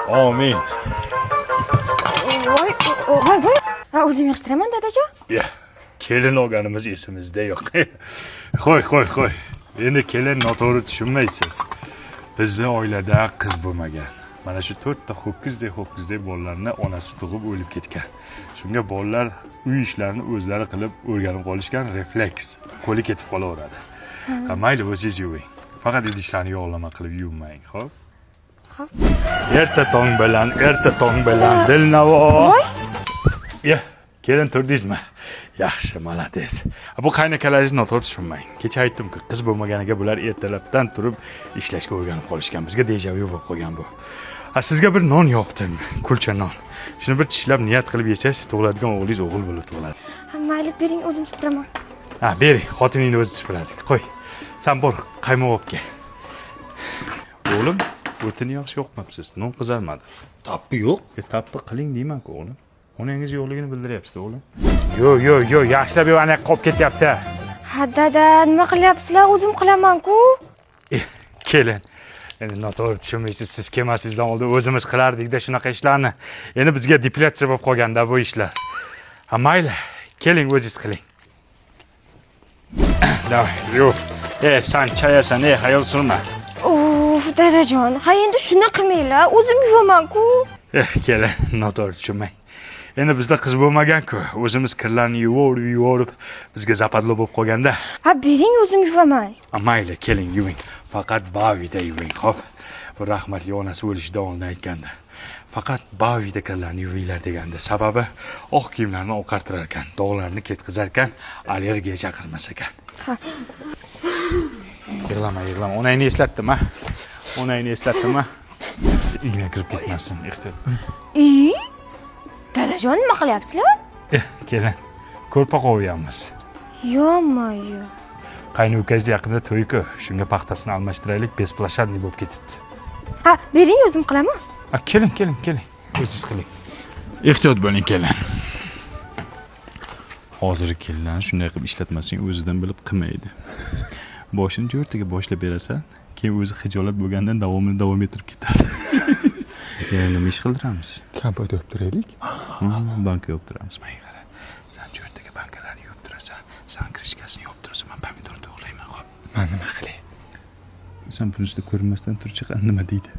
Amin. Voy. O'zim yig'ishtiraman, dadajon. Ya, kelin olganimiz esimizda yo'q. Qo'y. Endi kelin noto'g'ri tushunmaysiz. Bizning oilada qiz bo'lmagan. Mana shu 4 ta ho'kizdek bolalarni onasi tug'ib o'lib ketgan. Shunga bolalar uy ishlarini o'zlari qilib o'rganib qolishgan refleks. Qo'li ketib qolaveradi. Mayli, o'zingiz yuving. Faqat idishlarni yog'lama qilib yuvmang, xo'p? Xo'p. Erta tong bilan Dilnavo. Ya, kelin turdingizmi? Yaxshi, malades. Bu qaynakalaringizni noto'g'ri tushunmang. Kecha aytdim-ku, qiz bo'lmaganiga bular ertalabdan turib ishlashga o'rganib qolishgan. Bizga dejavu bo'lib qolgan bu. Sizga bir non yopdim, kulcha non. Shuni bir tishlab niyat qilib yesangiz, tug'iladigan o'g'lingiz o'g'il bo'lib tug'iladi. Mayli, bering, o'zim supuraman. Bering, xotiningni o'zi supuradi. Qo'y. Sen bor, qaymoq olib kel. O'g'lim, o'tini yaxshi yoqmabsiz. Non qizarmadi. Tappi yo'q. Tappi qiling deyman-ku, o'g'lim. Onangiz yo'qligini bildiryapsiz, o'g'lim. Yo'q, yaxshilab yo'q, qolib ketyapti. Ha, dada, nima qilyapsizlar? O'zim qilaman-ku. Kelin. Endi noto'g'ri tushunmaysiz, siz kelmasingizdan oldin o'zimiz qilardik-da shunaqa ishlarni. Endi bizga deplyatsiya bo'lib qolganda bu ishlar. Mayli, keling o'zingiz qiling. Davay, yo'q. Sen chayasan, hayol surma. Dadajon, ha endi shuni qilmanglar, o'zim yuvaman-ku. Kelin, noto'g'ri tushunmang. Endi bizda qiz bo'lmagan-ku, o'zimiz kirlarni yuvorib, bizga zapadlo bo'lib qolganda. Ha, bering, o'zim yuvaman. Mayli, keling, yuving. Faqat bavida yuving, xo'p? Bu rahmatli onasi o'lishidan oldin aytganda. Faqat bavida kirlarni yuvinglar deganda. Sababi oq kiyimlarni oqartirar ekan, dog'larni ketkizar ekan, allergiya chaqirmas ekan. Ha. Yig'lama. Onangni eslatdim-a? Igna kirib ketmasin, ehtiyot. Dadajon, nima qilyapsizlar? Kelin. Ko'rpa qo'yamiz. Yo'q. Qaynukangiz yaqinda to'y-ku, shunga paxtasini almashtiraylik, besplashadniy bo'lib ketibdi. Ha, bering, o'zim qilaman. Keling. O'zingiz qiling. Ehtiyot bo'ling, kelin. Hozirgi kelinlarni shunday qilib ishlatmasang, o'zidan bilib qilmaydi. Boshini jo'rtaga boshlab berasan, keyin o'zi xijolat bo'lgandan davom ettirib ketadi. Yana nima ish qildiramiz? Kompot yopib turaylik. Banka yopib turamiz. Menga qara. Sen jo'rtaga bankalarni yopib turasan, sen krishkasini yopib turasan, men pomidorni to'g'rayman, xo'p. Men nima qilay? Sen buni ustiga ko'rinmasdan turchi nima deydi?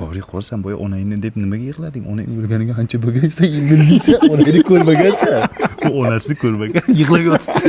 Bori qo'rsan, boya onangni deb nimaga yig'lading? Onang o'lganiga qancha bo'lgansa, endi deysan, onangni ko'rmagansan. U onasini ko'rmagan, yig'lab yotibdi.